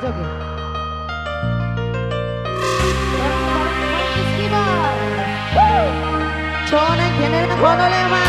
joget. Bareng-bareng Rizky Bar. Cowok neng kene nang kono le mas.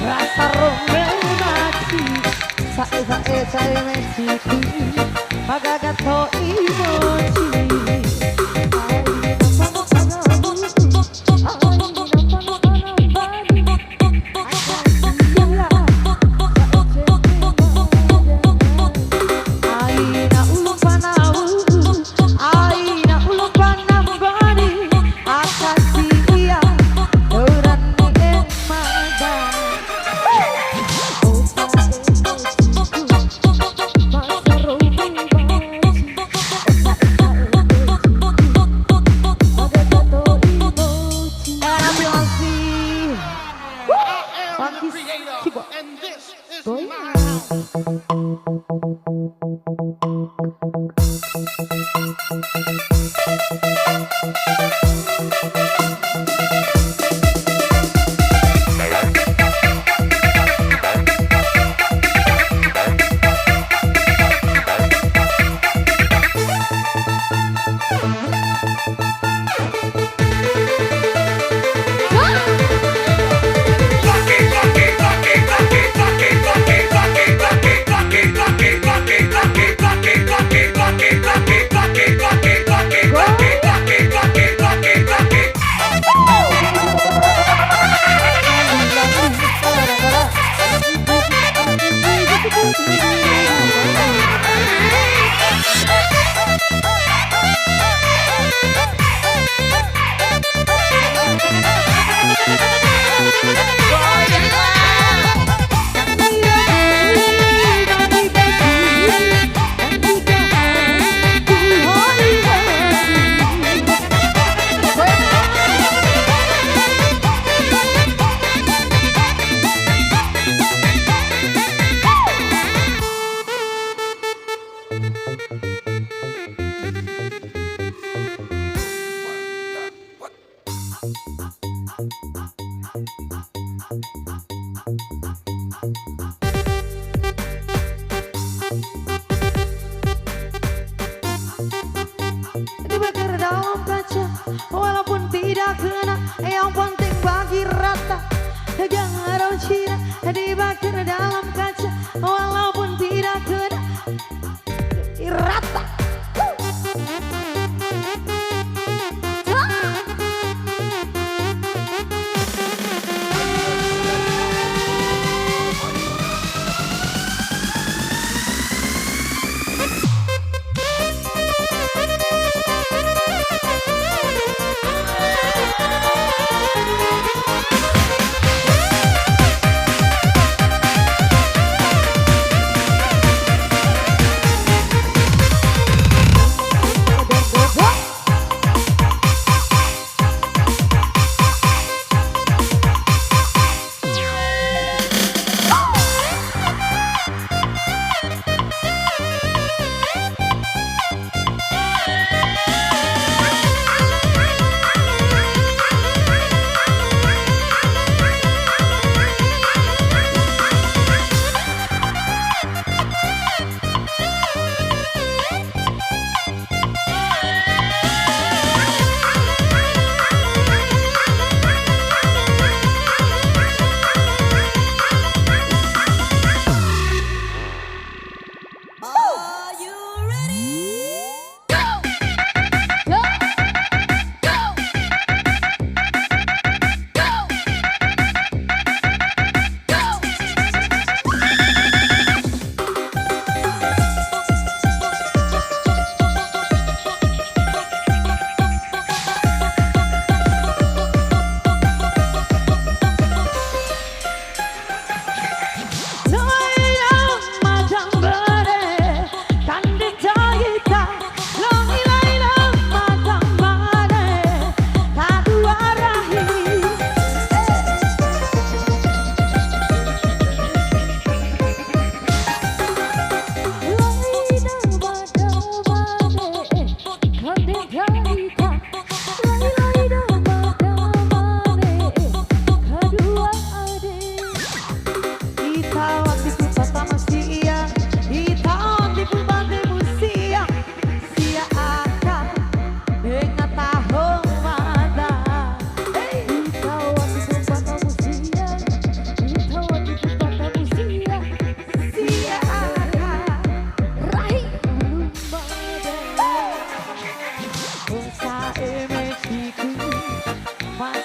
Rasa romanasi sae menciku magagato emoji. Romantic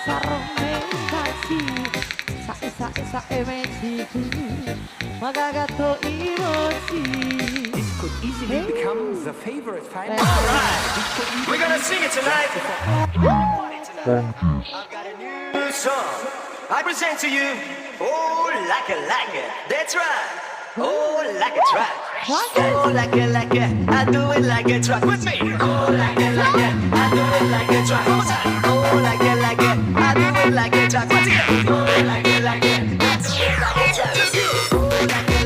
fermentasi sa emencici magagato emosi. This could easily become the favorite final. Alright, we're gonna sing it tonight. I've got a new song. I present to you, oh, like it, that's right. Oh, like a track. Oh, like it, I do it like a track with me. Oh, like it, I do it like a track. One more time. Oh, like it, I do it like a track. Once again. Oh, like it, I do it like a track. Oh,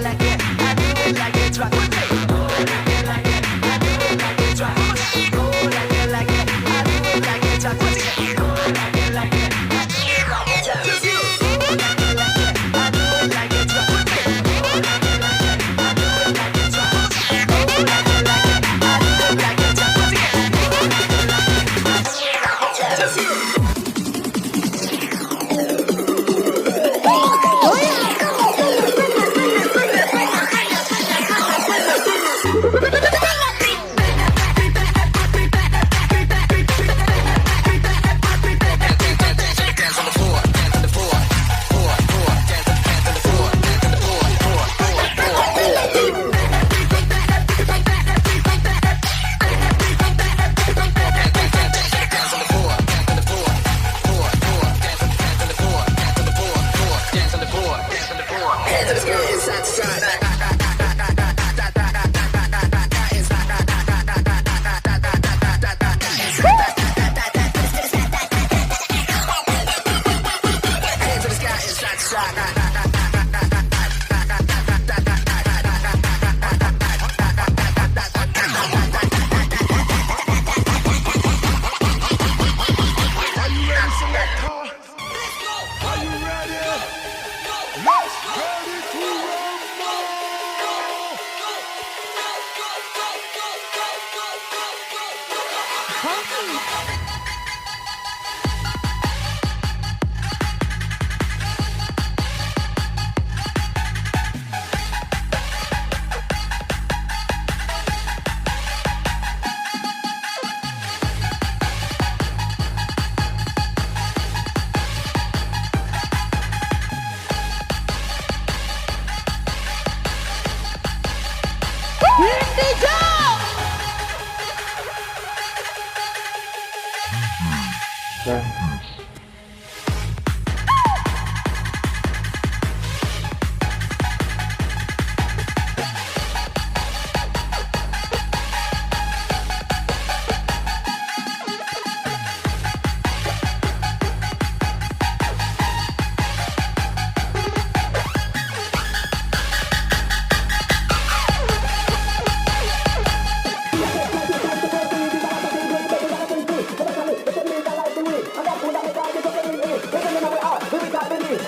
like it, I do it like a track with me. Oh, like it, I do it like a track. One more time. Oh, like it, I do it like a track. Once again. Oh, like it, I do it like a track.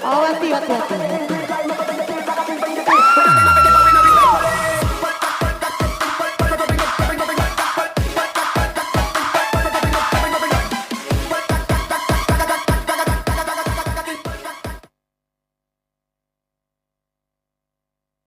Oh, hati.